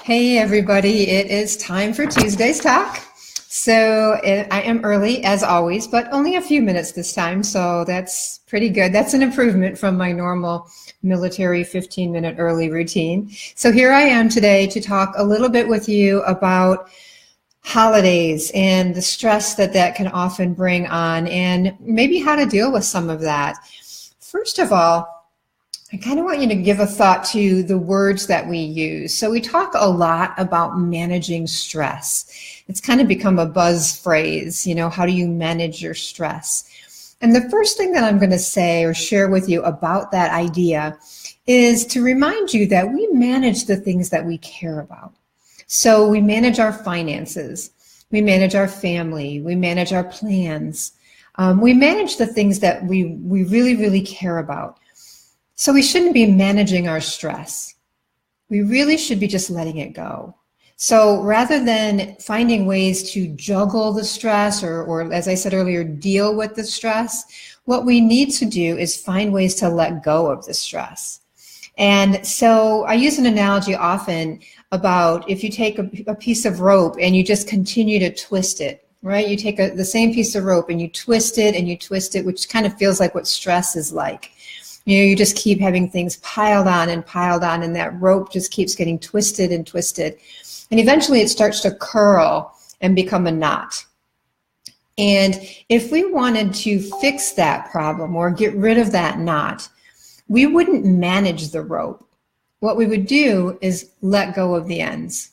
Hey everybody, it is time for Tuesday's talk. So I am early as always, but only a few minutes this time, so that's pretty good. That's an improvement from my normal military 15-minute early routine. So here I am today to talk a little bit with you about holidays and the stress that that can often bring on, and maybe how to deal with some of that. First of all, I kind of want you to give a thought to the words that we use. So we talk a lot about managing stress. It's kind of become a buzz phrase, how do you manage your stress? And the first thing that I'm going to say or share with you about that idea is to remind you that we manage the things that we care about. So we manage our finances, we manage our family, we manage our plans, we manage the things that we really, really care about. So we shouldn't be managing our stress. We really should be just letting it go. So rather than finding ways to juggle the stress or as I said earlier, deal with the stress, what we need to do is find ways to let go of the stress. And so I use an analogy often about if you take a piece of rope and you just continue to twist it, right? You take the same piece of rope and you twist it, which kind of feels like what stress is like. You just keep having things piled on, and that rope just keeps getting twisted and twisted. And eventually it starts to curl and become a knot. And if we wanted to fix that problem or get rid of that knot, we wouldn't manage the rope. What we would do is let go of the ends.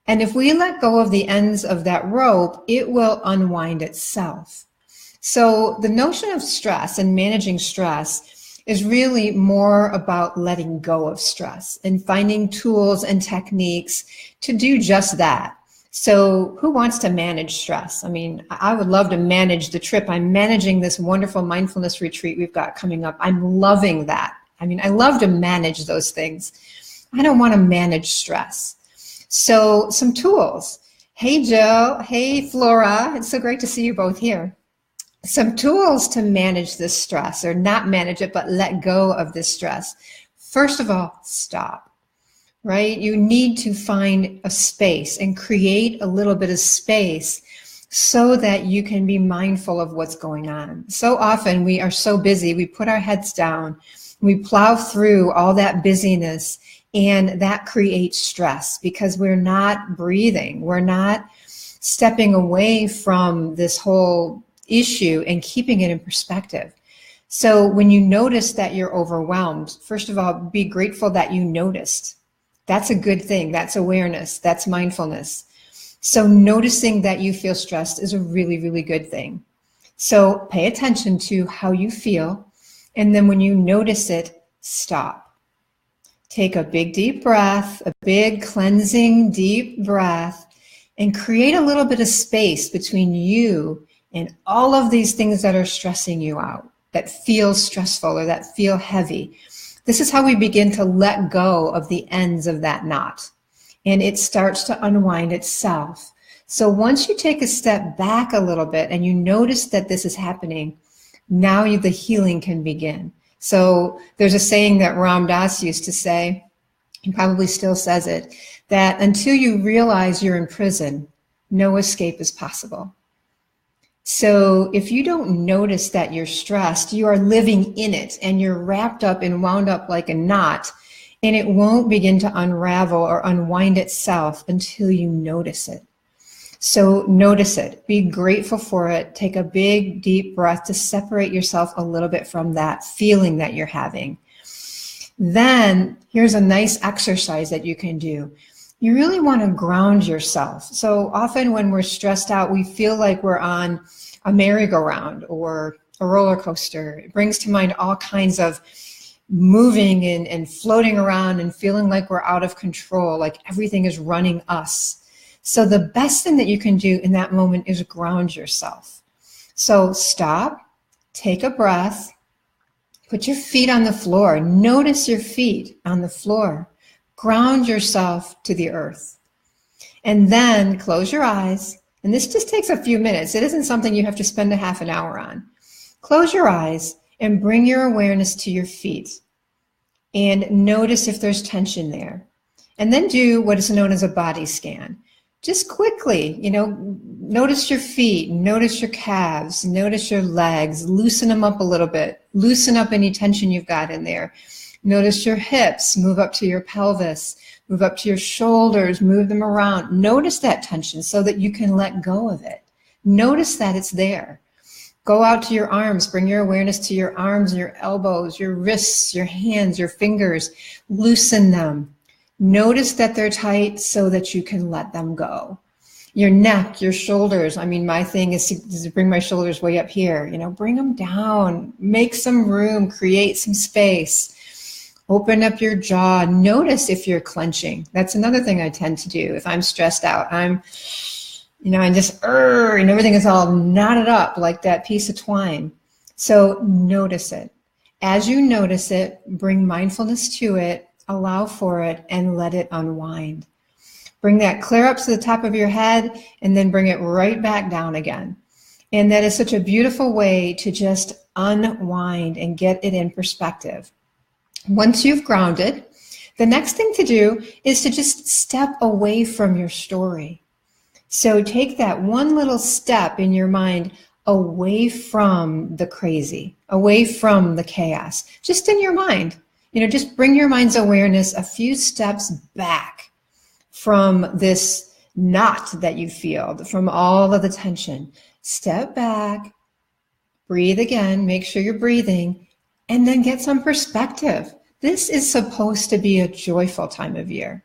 And if we let go of the ends of that rope, it will unwind itself. So the notion of stress and managing stress is really more about letting go of stress and finding tools and techniques to do just that. So who wants to manage stress? I mean, I would love to manage the trip. I'm managing this wonderful mindfulness retreat we've got coming up. I'm loving that. I mean, I love to manage those things. I don't want to manage stress. So some tools. Hey, Jill. Hey, Flora. It's so great to see you both here. Some tools to manage this stress, or not manage it, but let go of this stress. First of all, stop, right? You need to find a space and create a little bit of space so that you can be mindful of what's going on. So often we are so busy, we put our heads down, we plow through all that busyness, and that creates stress because we're not breathing. We're not stepping away from this whole issue and keeping it in perspective. So when you notice that you're overwhelmed, first of all, be grateful that you noticed. That's a good thing. That's awareness. That's mindfulness. So noticing that you feel stressed is a really, really good thing. So pay attention to how you feel. And then when you notice it, stop. Take a big, deep breath, a big cleansing, deep breath, and create a little bit of space between you and all of these things that are stressing you out, that feel stressful or that feel heavy. This is how we begin to let go of the ends of that knot. And it starts to unwind itself. So once you take a step back a little bit and you notice that this is happening, now the healing can begin. So there's a saying that Ram Dass used to say, he probably still says it, that until you realize you're in prison, no escape is possible. So if you don't notice that you're stressed, you are living in it and you're wrapped up and wound up like a knot, and it won't begin to unravel or unwind itself until you notice it. So notice it, be grateful for it, take a big deep breath to separate yourself a little bit from that feeling that you're having. Then here's a nice exercise that you can do. You really want to ground yourself. So often when we're stressed out, we feel like we're on a merry-go-round or a roller coaster. It brings to mind all kinds of moving and floating around and feeling like we're out of control, like everything is running us. So the best thing that you can do in that moment is ground yourself. So stop, take a breath, put your feet on the floor, notice your feet on the floor. Ground yourself to the earth. And then close your eyes. And this just takes a few minutes. It isn't something you have to spend a half an hour on. Close your eyes and bring your awareness to your feet. And notice if there's tension there. And then do what is known as a body scan. Just quickly, notice your feet, notice your calves, notice your legs, loosen them up a little bit, loosen up any tension you've got in there. Notice your hips, move up to your pelvis, move up to your shoulders, move them around. Notice that tension so that you can let go of it. Notice that it's there. Go out to your arms, bring your awareness to your arms and your elbows, your wrists, your hands, your fingers. Loosen them. Notice that they're tight so that you can let them go. Your neck, your shoulders. My thing is to bring my shoulders way up here. Bring them down, make some room, create some space. Open up your jaw. Notice if you're clenching. That's another thing I tend to do. If I'm stressed out, and everything is all knotted up like that piece of twine. So notice it. As you notice it, bring mindfulness to it, allow for it, and let it unwind. Bring that clear up to the top of your head and then bring it right back down again. And that is such a beautiful way to just unwind and get it in perspective. Once you've grounded, the next thing to do is to just step away from your story. So take that one little step in your mind away from the crazy, away from the chaos, just in your mind. Just bring your mind's awareness a few steps back from this knot that you feel, from all of the tension. Step back, breathe again, make sure you're breathing, and then get some perspective. This is supposed to be a joyful time of year.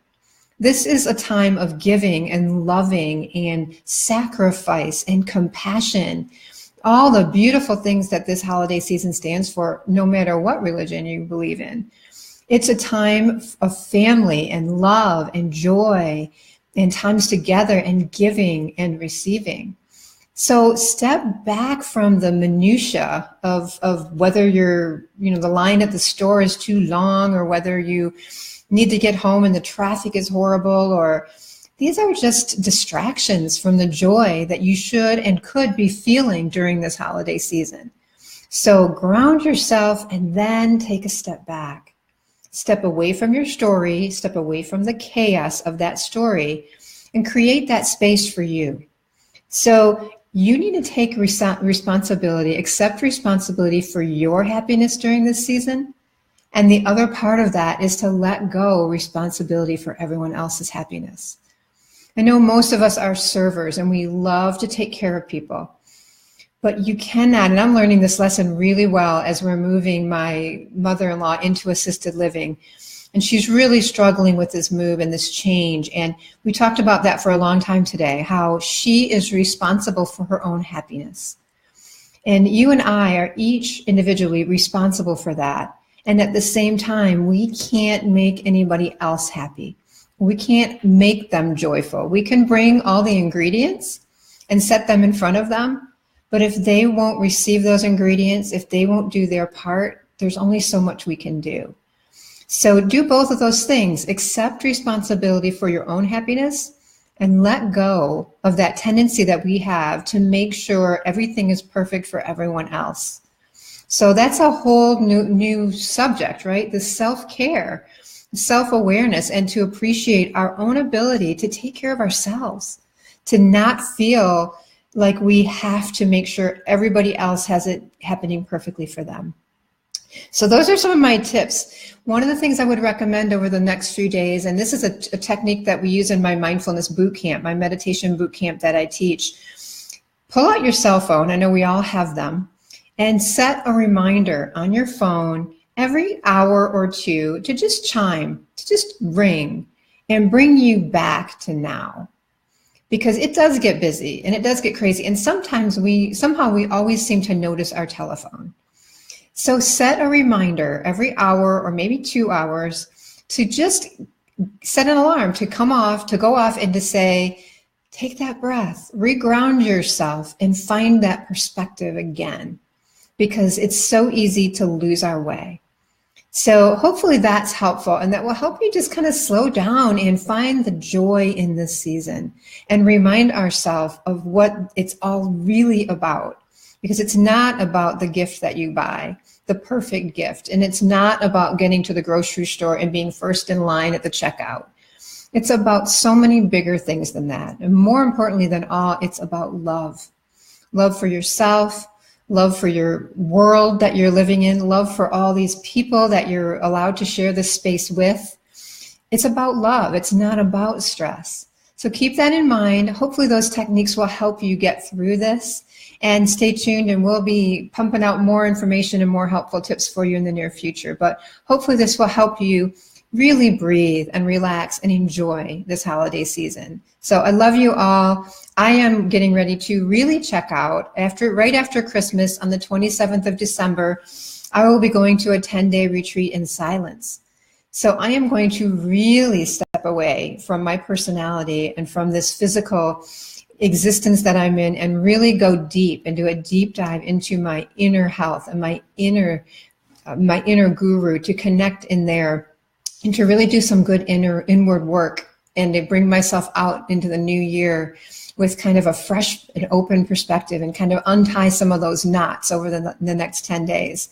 This is a time of giving and loving and sacrifice and compassion. All the beautiful things that this holiday season stands for, no matter what religion you believe in. It's a time of family and love and joy and times together and giving and receiving. So step back from the minutia of whether the line at the store is too long or whether you need to get home and the traffic is horrible, or these are just distractions from the joy that you should and could be feeling during this holiday season. So ground yourself and then take a step back. Step away from your story, step away from the chaos of that story, and create that space for you. So you need to take responsibility, accept responsibility for your happiness during this season. And the other part of that is to let go responsibility for everyone else's happiness. I know most of us are servers and we love to take care of people, but you cannot, and I'm learning this lesson really well as we're moving my mother-in-law into assisted living. And she's really struggling with this move and this change. And we talked about that for a long time today, how she is responsible for her own happiness. And you and I are each individually responsible for that. And at the same time, we can't make anybody else happy. We can't make them joyful. We can bring all the ingredients and set them in front of them. But if they won't receive those ingredients, if they won't do their part, there's only so much we can do. So do both of those things. Accept responsibility for your own happiness and let go of that tendency that we have to make sure everything is perfect for everyone else. So that's a whole new subject, right? The self-care, self-awareness, and to appreciate our own ability to take care of ourselves, to not feel like we have to make sure everybody else has it happening perfectly for them. So those are some of my tips. One of the things I would recommend over the next few days, and this is a technique that we use in my mindfulness boot camp, my meditation boot camp that I teach. Pull out your cell phone. I know we all have them. And set a reminder on your phone every hour or two to just chime, to just ring and bring you back to now. Because it does get busy and it does get crazy. And sometimes we always seem to notice our telephone. So set a reminder every hour or maybe 2 hours to just set an alarm to go off and to say, take that breath, reground yourself and find that perspective again. Because it's so easy to lose our way. So hopefully that's helpful, and that will help you just kind of slow down and find the joy in this season and remind ourselves of what it's all really about. Because it's not about the gift that you buy, the perfect gift, and it's not about getting to the grocery store and being first in line at the checkout. It's about so many bigger things than that. And more importantly than all, it's about love. Love for yourself, love for your world that you're living in, love for all these people that you're allowed to share this space with. It's about love. It's not about stress. So keep that in mind. Hopefully those techniques will help you get through this. And stay tuned, and we'll be pumping out more information and more helpful tips for you in the near future. But hopefully this will help you really breathe and relax and enjoy this holiday season. So I love you all. I am getting ready to really check out right after Christmas on the 27th of December. I will be going to a 10-day retreat in silence. So I am going to really step away from my personality and from this physical existence that I'm in, and really go deep and do a deep dive into my inner health and my inner guru, to connect in there and to really do some good inward work, and to bring myself out into the new year with kind of a fresh and open perspective, and kind of untie some of those knots over the next 10 days.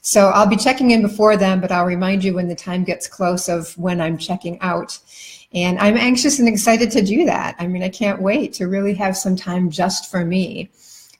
So I'll be checking in before then, but I'll remind you when the time gets close of when I'm checking out. And I'm anxious and excited to do that. I mean, I can't wait to really have some time just for me,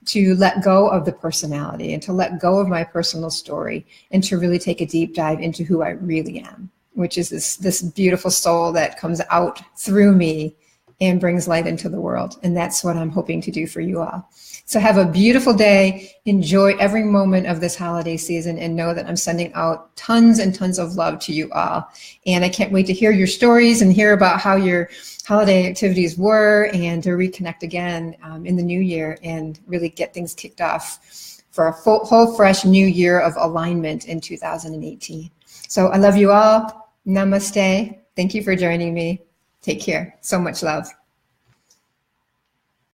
to let go of the personality and to let go of my personal story, and to really take a deep dive into who I really am, which is this beautiful soul that comes out through me and brings light into the world. And that's what I'm hoping to do for you all. So have a beautiful day. Enjoy every moment of this holiday season, and know that I'm sending out tons and tons of love to you all. And I can't wait to hear your stories and hear about how your holiday activities were, and to reconnect again in the new year, and really get things kicked off for a whole fresh new year of alignment in 2018. So I love you all. Namaste. Thank you for joining me. Take care. So much love.